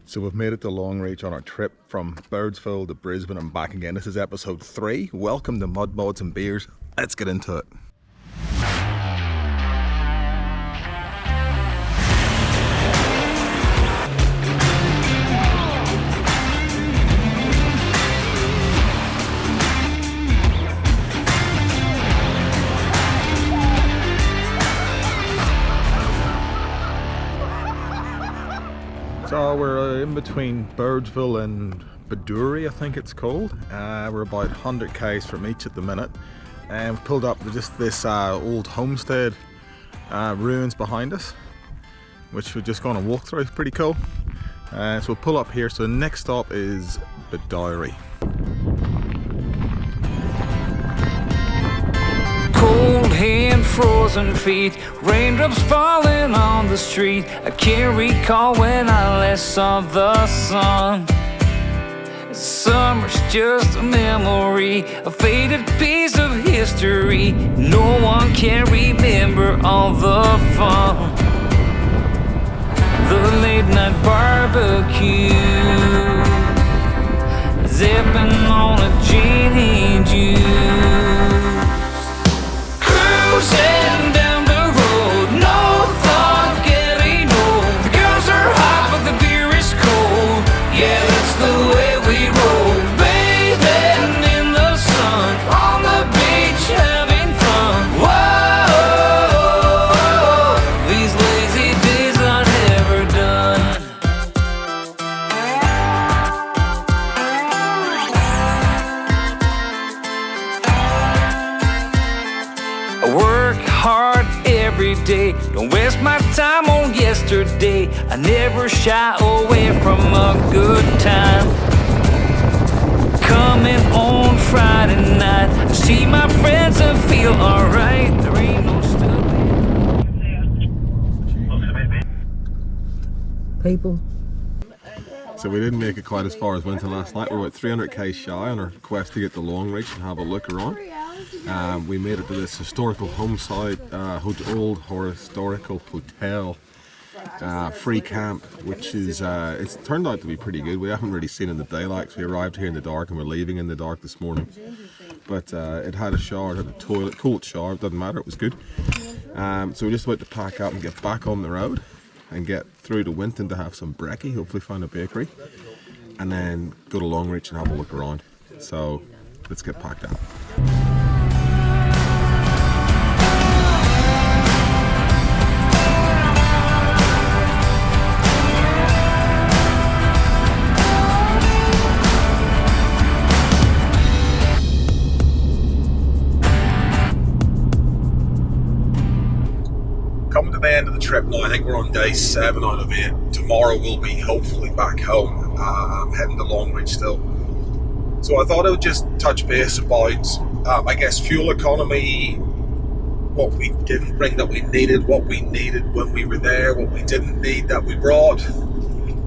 So we've made it to Longreach on our trip from Birdsville to Brisbane and back again. This is episode 3. Welcome to Mud, Mods and Beers. Let's get into it. So we're in between Birdsville and Baduri, I think it's called. We're about 100 k's from each at the minute, and we've pulled up to just this old homestead ruins behind us, which we're just going to walk through. It's pretty cool. So we'll pull up here. So the next stop is Baduri. Cold hand, frozen feet, raindrops falling on the street. I can't recall when I last saw the sun. Summer's just a memory, a faded piece of history. No one can remember all the fun. The late night barbecue, zipping on a gin and juice. Cruising down the road, no thought getting old. The girls are hot, but the beer is cold. Yeah, that's the way we roll. Bathing in the sun, on the beach having fun. Whoa, these lazy days are never done. I work hard every day, don't waste my time on yesterday. I never shy away from a good time. Coming on Friday night, I see my friends and feel alright. There ain't no people. So we didn't make it quite as far as Winton last night. We're about 300 k's shy on our quest to get to Longreach and have a look around. We made it to this historical home site, old historical hotel, free camp, which is it's turned out to be pretty good. We haven't really seen it in the daylight, so we arrived here in the dark and we're leaving in the dark this morning. But it had a shower, it had a toilet, cold shower, it doesn't matter, it was good. So we're just about to pack up and get back on the road and get through to Winton to have some brekkie, hopefully find a bakery, and then go to Longreach and have a look around. So let's get packed up. Coming to the end of the trip now. I think we're on day 7 out of 8. Tomorrow we'll be hopefully back home. I'm heading to Longreach still. So I thought I would just touch base about, I guess, fuel economy, what we didn't bring that we needed, what we needed when we were there, what we didn't need that we brought,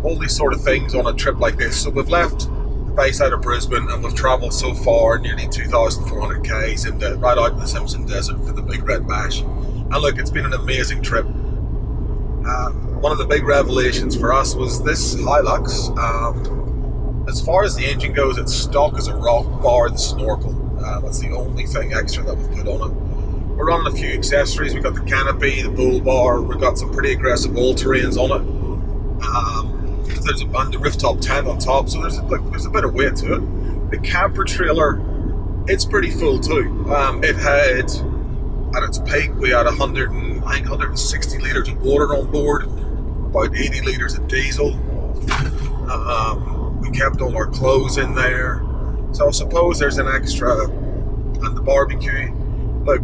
all these sort of things on a trip like this. So we've left the base out of Brisbane and we've travelled so far, nearly 2,400 k's right out in the Simpson Desert for the Big Red Bash. And look, it's been an amazing trip. One of the big revelations for us was this Hilux. As far as the engine goes, it's stock as a rock, bar the Snorkel. That's the only thing extra that we've put on it. We're running a few accessories. We've got the canopy, the bull bar. We've got some pretty aggressive all-terrains on it. There's the rooftop tent on top, so there's a bit of weight to it. The camper trailer, it's pretty full too. It had, at its peak, we had 160 litres of water on board, about 80 litres of diesel. We kept all our clothes in there. So I suppose there's an extra, and the barbecue, look,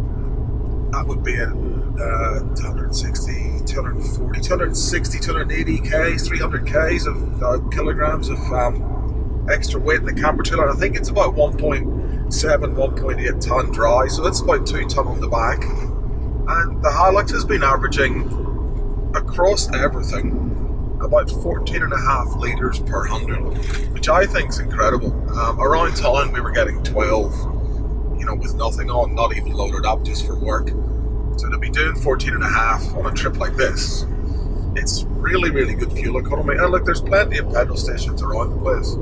that would be 260, 240, 260, 280 k's, 300 k's of kilograms of extra weight in the camper trailer. I think it's about 1.7, 1.8 tonne dry, so that's about 2 tonne on the back. And the Hilux has been averaging across everything about 14.5 litres per 100, which I think is incredible. Around town we were getting 12, with nothing on, not even loaded up, just for work. So to be doing 14.5 on a trip like this It's really, really good fuel economy. And look, there's plenty of petrol stations around the place.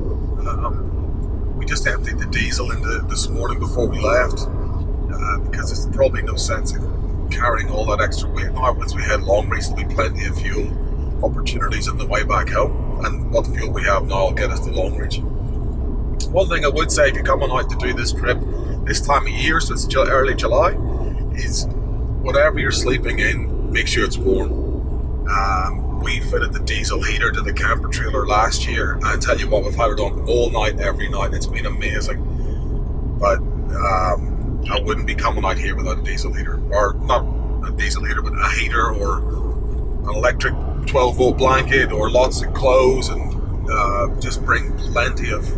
We just emptied the diesel into this morning before we left, because there's probably no sense in carrying all that extra weight. Now, once we head Longreach, there'll be plenty of fuel opportunities on the way back home, and what fuel we have now will get us to Longreach. One thing I would say, if you're coming out to do this trip this time of year, so it's early July, is whatever you're sleeping in, make sure it's warm. We fitted the diesel heater to the camper trailer last year, and I tell you what, we've had it on all night, every night. It's been amazing. But I wouldn't be coming out here without a diesel heater, or not a diesel heater, but a heater or an electric 12-volt blanket, or lots of clothes, and just bring plenty of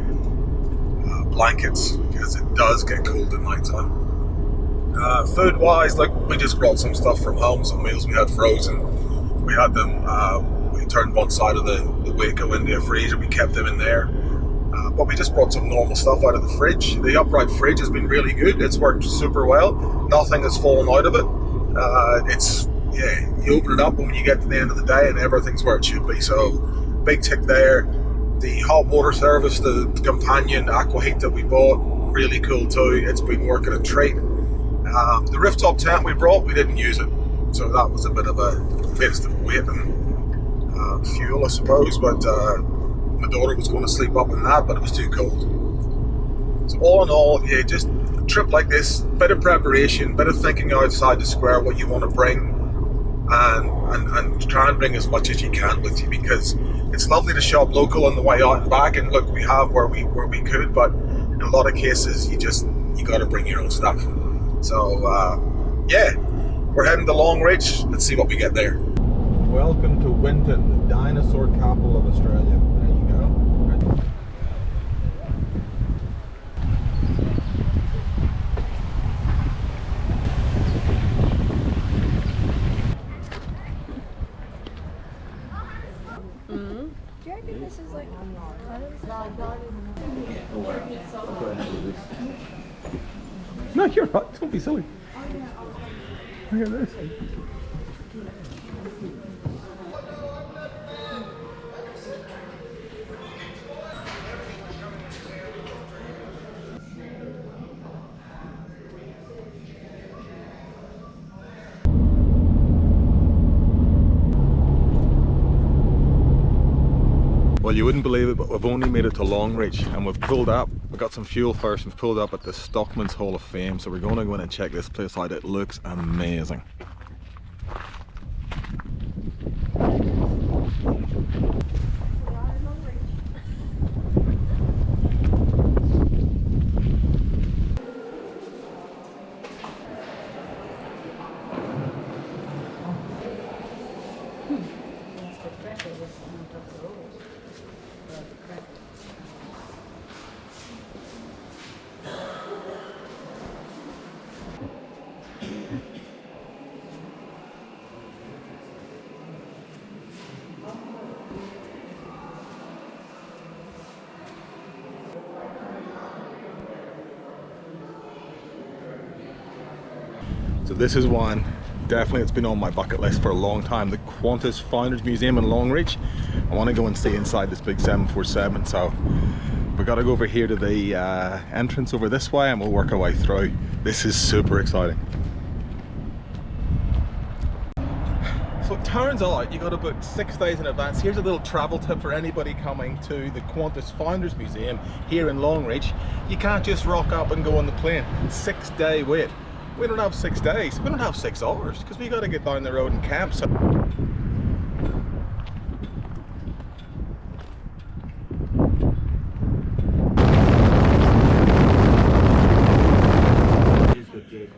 blankets, because it does get cold at night time. Food wise, like, we just brought some stuff from home, some meals we had frozen. We had them, we turned one side of the Waeco into a freezer, we kept them in there. But we just brought some normal stuff out of the fridge. The upright fridge has been really good. It's worked super well. Nothing has fallen out of it. You open it up when you get to the end of the day and everything's where it should be. So, big tick there. The hot water service, the companion aqua heat that we bought, really cool too. It's been working a treat. The rooftop tent we brought, we didn't use it. So that was a bit of a waste of weight and fuel, I suppose. But my daughter was going to sleep up in that, but it was too cold. So all in all, yeah, just a trip like this, bit of preparation, bit of thinking outside the square, what you want to bring, and try and bring as much as you can with you, because it's lovely to shop local on the way out and back. And look, we have where we could, but in a lot of cases, you got to bring your own stuff. So yeah, we're heading to Longreach. Let's see what we get there. Welcome to Winton, the dinosaur capital of Australia. There you go. Do you reckon this is like No, you're right. Don't be silly. Look at this. Well, you wouldn't believe it, but we've only made it to Longreach, and we've pulled up. We got some fuel first. We've pulled up at the Stockman's Hall of Fame, so we're going to go in and check this place out. It looks amazing. So this is one, definitely it's been on my bucket list for a long time, the Qantas Founders Museum in Longreach. I want to go and see inside this big 747, so we got to go over here to the entrance over this way, and we'll work our way through. This is super exciting. So it turns out you got to book 6 days in advance. Here's a little travel tip for anybody coming to the Qantas Founders Museum here in Longreach. You can't just rock up and go on the plane. 6-day wait. We don't have 6 days, we don't have 6 hours, because we got to get down the road and camp. So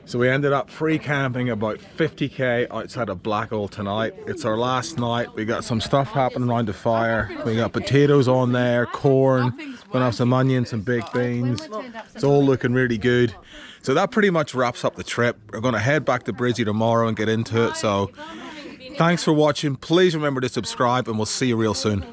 So we ended up free camping about 50k outside of Blackall tonight. It's our last night. We got some stuff happening around the fire. We got potatoes on there, corn, gonna have some onions, some baked beans. It's all looking really good. So that pretty much wraps up the trip. We're gonna head back to Brisbane tomorrow and get into it. So thanks for watching. Please remember to subscribe, and we'll see you real soon.